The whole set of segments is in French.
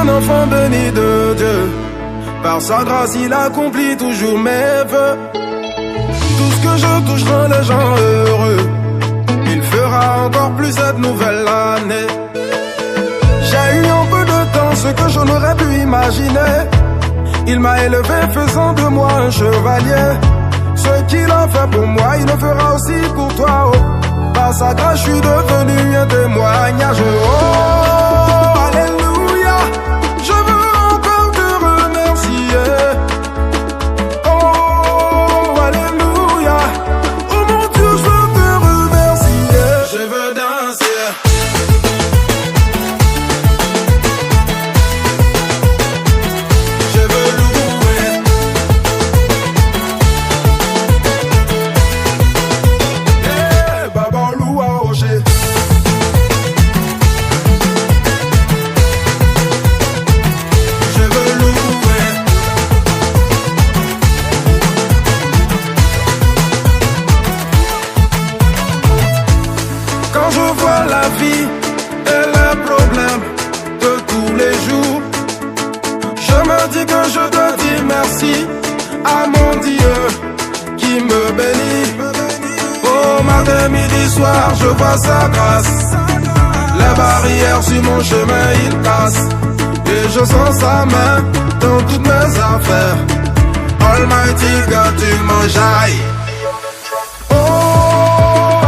un enfant béni de Dieu. Par sa grâce, il accomplit toujours mes vœux. Tout ce que je touche rend les gens heureux. Il fera encore plus cette nouvelle année. J'ai eu en peu de temps ce que je n'aurais pu imaginer. Il m'a élevé faisant de moi un chevalier. Ce qu'il a fait pour moi, il le fera aussi pour toi. Oh. Par sa grâce, je suis devenu un témoignage. Oh, alléluia. Je veux encore te remercier. Oh, alléluia. Oh mon Dieu, je veux te remercier. Je veux danser. Je veux louer. Eh, Baba loua Oché. Je veux louer. Quand je vois la vie et les problèmes de tous les jours, je me dis que je dois dire merci à mon Dieu qui me bénit. Oh, matin, midi, soir, je vois sa grâce. Les barrières sur mon chemin, il casse. Et je sens sa main dans toutes mes affaires. Almighty God, tu m'enjailles. Oh,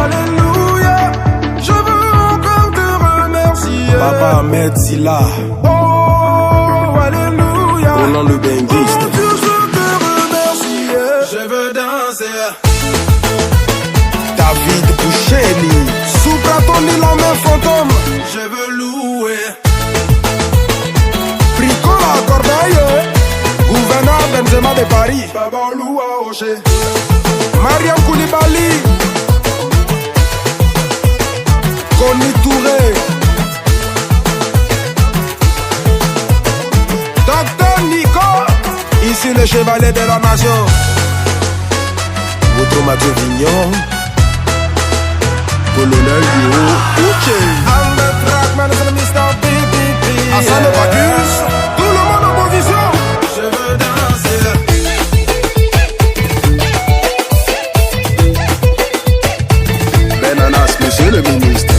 alléluia. Je veux encore te remercier. Papa Ahmed Silla, Oh, alléluia. Roland le Benguiste. Oh, Dieu, je veux te remercier. Je veux danser. David Boucheli, Soupra ton île en main fantôme. Je veux louer. Bricola Corbeille. Gouverneur Benzema de Paris. Baba loua Oché. Mariam Koulibaly. Koni Touré. Docteur Nico. Ici le chevalier de la nation. votre Mathieu Vignon, Colonel Duro, Uche, I'm the track man, c'est le Mr. BBB. Hassan le Bacchus, Tout le monde en position. Je veux danser. Benanas, monsieur le ministre,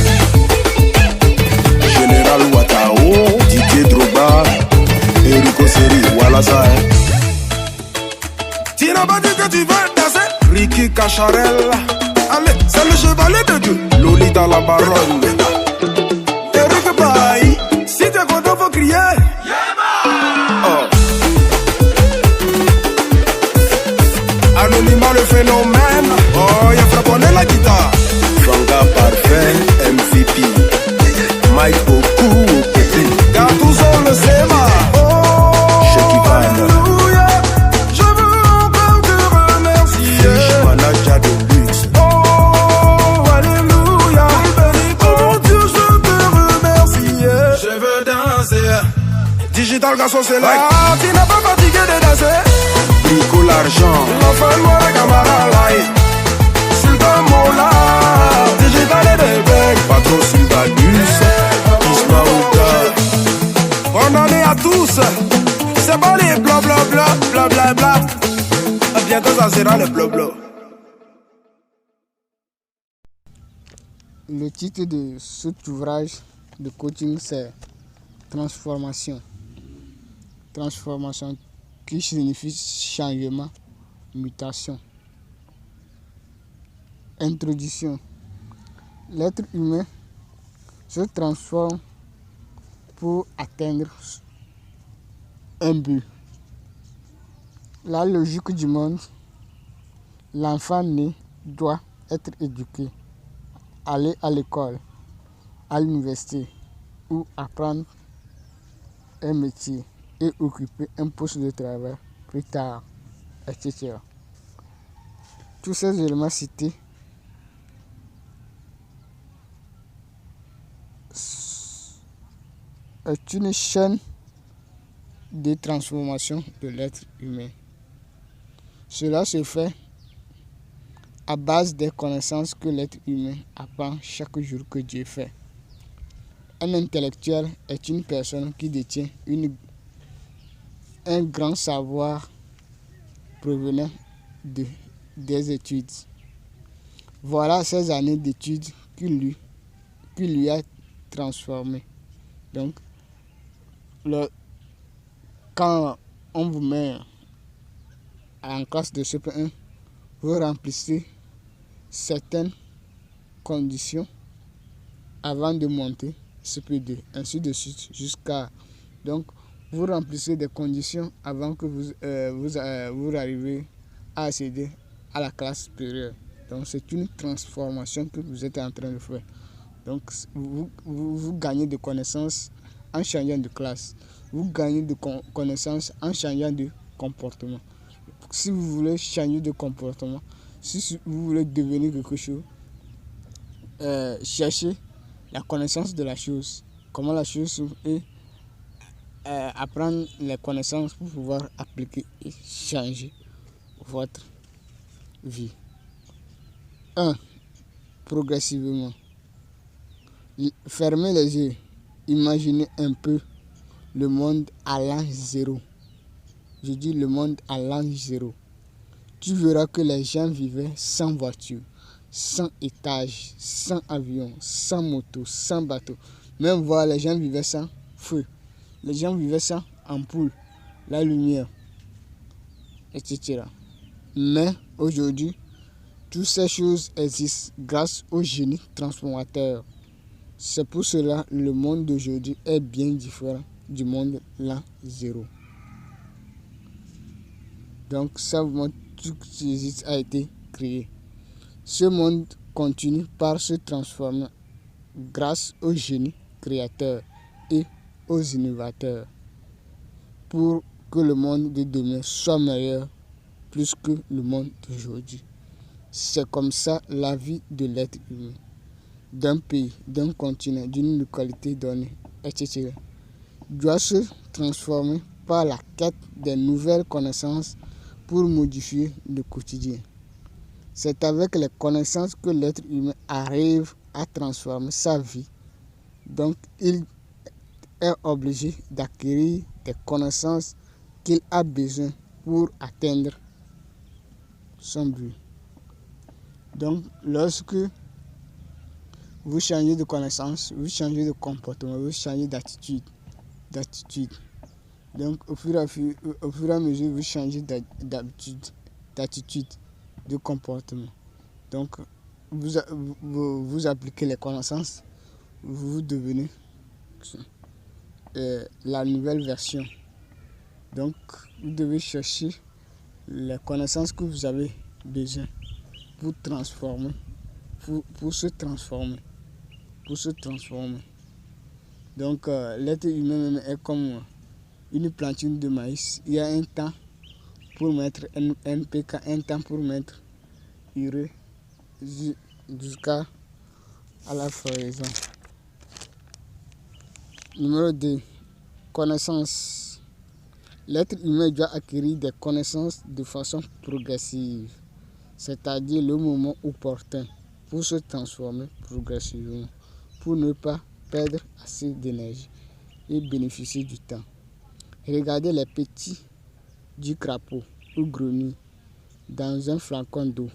Général Ouattao, Didier Drogba, Erico Seri, voilà ça. Tu n'as pas dit que tu veux danser. Ricky Cacharel. Allez, c'est le chevalier de Dieu. Lolita la baronne, Eric Bailly. Si t'es content, faut crier. oh, Anonymat le phénomène. Oh, y'a frappé la guitare. Fanga Parfait, MVP, Mike Boku, Petit, Gatouzo le Zema. Oh, Shecky Van, alléluia. Je veux encore te remercier. Manager de luxe, Oh, alléluia. Oh mon Dieu, je veux te remercier. Je veux danser. Digital garçon, c'est là. Tu n'as pas fatigué de danser. Brico l'argent, L'enfant de moi, camarade, là. Sultan Mola. Digital et de bec. Patron Sylvanus, Isma Ouda, Bonne année à tous. C'est pas les bla bla bla bla bla bla. Bientôt ça sera le bla bla. Le titre de cet ouvrage de coaching, c'est Transformation. Transformation qui signifie changement, mutation. Introduction. L'être humain se transforme pour atteindre un but. La logique du monde, l'enfant né doit être éduqué, aller à l'école, à l'université ou apprendre un métier et occuper un poste de travail plus tard, etc. Tous ces éléments cités est une chaîne de transformation de l'être humain. Cela se fait à base des connaissances que l'être humain apprend chaque jour que Dieu fait. Un intellectuel est une personne qui détient un grand savoir provenant des études. Voilà ces années d'études qui lui a transformé. Donc, quand on vous met en classe de CP1, vous remplissez certaines conditions avant de monter CP2, ainsi de suite jusqu'à... Donc, vous remplissez des conditions avant que vous arrivez à accéder à la classe supérieure. Donc, c'est une transformation que vous êtes en train de faire. Donc, vous gagnez de connaissances en changeant de classe. Vous gagnez de connaissances en changeant de comportement. Si vous voulez changer de comportement, si vous voulez devenir quelque chose, cherchez la connaissance de la chose, comment la chose s'ouvre et apprendre les connaissances pour pouvoir appliquer et changer votre vie. 1. Progressivement. Fermez les yeux. Imaginez un peu le monde à l'an 0. Je dis le monde à l'an 0. Tu verras que les gens vivaient sans voiture, sans étage, sans avion, sans moto, sans bateau. Même voir, les gens vivaient sans feu. Les gens vivaient sans ampoule, la lumière, etc. Mais aujourd'hui, toutes ces choses existent grâce au génie transformateur. C'est pour cela que le monde d'aujourd'hui est bien différent du monde l'an 0. Donc ça vous montre que tout ce qui existe a été créé. Ce monde continue par se transformer grâce au génie créateur et aux innovateurs pour que le monde de demain soit meilleur plus que le monde d'aujourd'hui. C'est comme ça la vie de l'être humain, d'un pays, d'un continent, d'une localité donnée, etc. doit se transformer par la quête des nouvelles connaissances pour modifier le quotidien. C'est avec les connaissances que l'être humain arrive à transformer sa vie. Donc, il est obligé d'acquérir des connaissances qu'il a besoin pour atteindre son but. Donc, lorsque vous changez de connaissances, vous changez de comportement, vous changez d'attitude. Donc, au fur et à mesure, vous changez d'attitude, de comportement. Donc, vous appliquez les connaissances, vous devenez la nouvelle version. Donc, vous devez chercher les connaissances que vous avez besoin pour transformer, pour se transformer. Donc, l'être humain est comme une plantine de maïs. Il y a un temps pour mettre NPK, un temps pour mettre urée jusqu'à la floraison. Numéro 2. Connaissance. L'être humain doit acquérir des connaissances de façon progressive, c'est-à-dire le moment opportun pour se transformer progressivement, pour ne pas perdre assez d'énergie et bénéficier du temps. Regardez les petits du crapaud ou grenouille dans un flacon d'eau.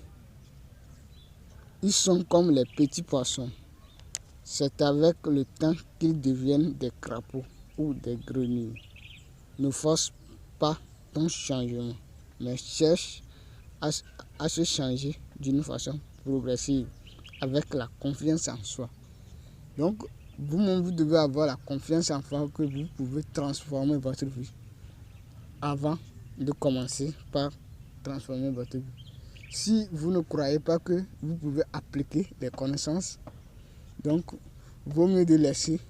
Ils sont comme les petits poissons. C'est avec le temps qu'ils deviennent des crapauds ou des grenouilles. Ne force pas ton changement, mais cherche à se changer d'une façon progressive avec la confiance en soi. Donc, vous devez avoir la confiance en soi que vous pouvez transformer votre vie avant de commencer par transformer votre vie. Si vous ne croyez pas que vous pouvez appliquer les connaissances, donc vaut mieux de laisser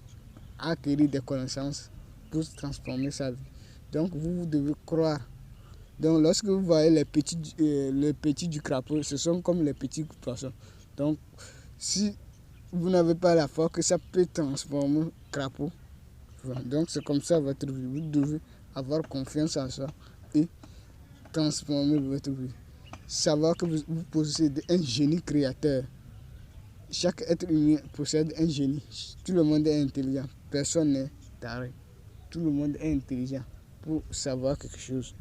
acquérir des connaissances pour transformer sa vie. Donc vous devez croire. Donc lorsque vous voyez les petits du crapaud, ce sont comme les petits poissons. Donc si vous n'avez pas la foi que ça peut transformer crapaud, donc c'est comme ça votre vie. Vous devez avoir confiance en ça et transformer votre vie. Savoir que vous possédez un génie créateur. chaque être humain possède un génie. Tout le monde est intelligent. Personne n'est taré. Tout le monde est intelligent pour savoir quelque chose.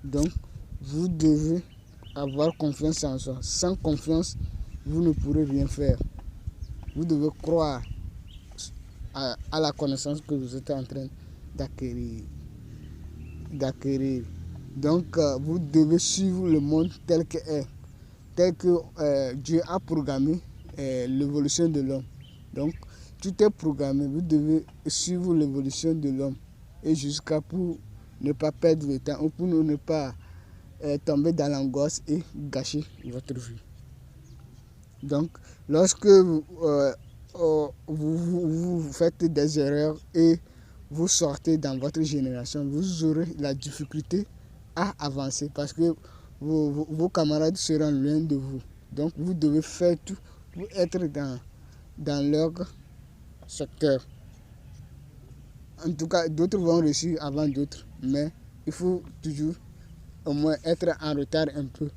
Donc, vous devez avoir confiance en soi. Sans confiance, vous ne pourrez rien faire. Vous devez croire à la connaissance que vous êtes en train d'acquérir. Donc, vous devez suivre le monde tel que Dieu a programmé l'évolution de l'homme. Donc, tout est programmé. Vous devez suivre l'évolution de l'homme et jusqu'à pour ne pas perdre le temps ou pour ne pas tomber dans l'angoisse et gâcher votre vie. Donc, lorsque vous faites des erreurs et vous sortez dans votre génération, vous aurez la difficulté à avancer parce que vos camarades seront loin de vous. Donc, vous devez faire tout pour être dans leur secteur. En tout cas, d'autres vont réussir avant d'autres, mais il faut toujours au moins être en retard un peu.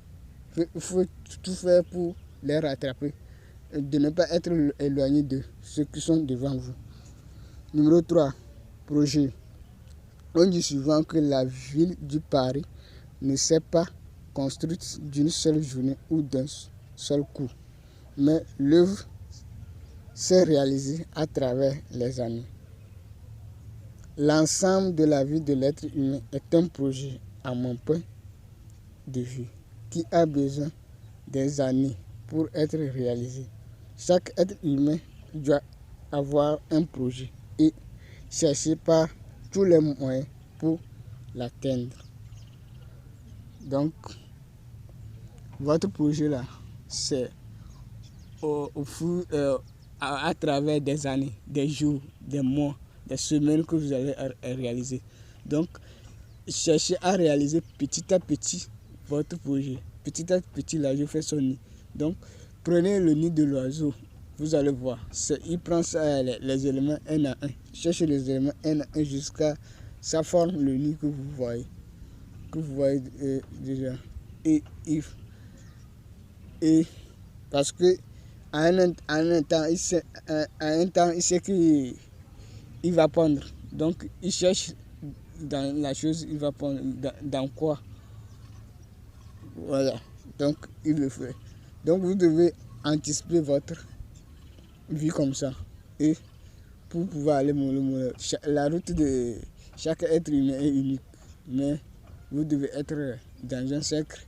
Il faut tout faire pour les rattraper, de ne pas être éloigné de ceux qui sont devant vous. Numéro 3, projet. On dit souvent que la ville du Paris ne s'est pas construite d'une seule journée ou d'un seul coup, mais l'œuvre s'est réalisée à travers les années. L'ensemble de la vie de l'être humain est un projet, à mon point de vue, qui a besoin des années pour être réalisé. Chaque être humain doit avoir un projet et chercher par tous les moyens pour l'atteindre. Donc, votre projet là, c'est à travers des années, des jours, des mois, des semaines que vous allez réaliser. Donc, cherchez à réaliser petit à petit votre projet. Petit à petit, l'oiseau fait son nid. Donc, prenez le nid de l'oiseau. Vous allez voir. Il prend les éléments un à un. Cherchez les éléments un à un jusqu'à ça forme le nid que vous voyez. Déjà. Et parce que à un temps, il sait qu'il va pondre. Donc, il cherche dans la chose, il va pondre. Dans quoi? Voilà. Donc, il le fait. Donc, vous devez anticiper votre vie comme ça. Et pour pouvoir aller mollo. La route de chaque être humain est unique. Mais vous devez être dans un cercle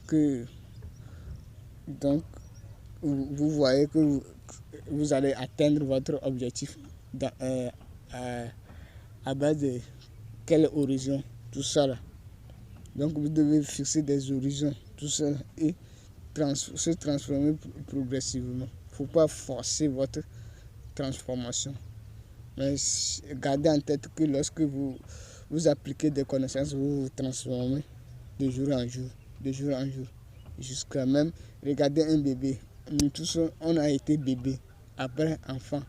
que... Donc, vous voyez que vous allez atteindre votre objectif à base de quel horizon, tout ça là. Donc, vous devez fixer des horizons, tout ça, et se transformer progressivement. Il ne faut pas forcer votre transformation. Mais gardez en tête que lorsque vous appliquez des connaissances, vous vous transformez de jour en jour, jusqu'à même regarder un bébé. Nous tous, on a été bébé, après enfant,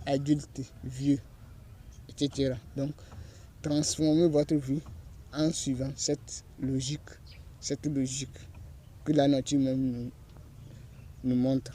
adulte, vieux, etc. Donc, transformez votre vie en suivant cette logique que la nature même nous montre.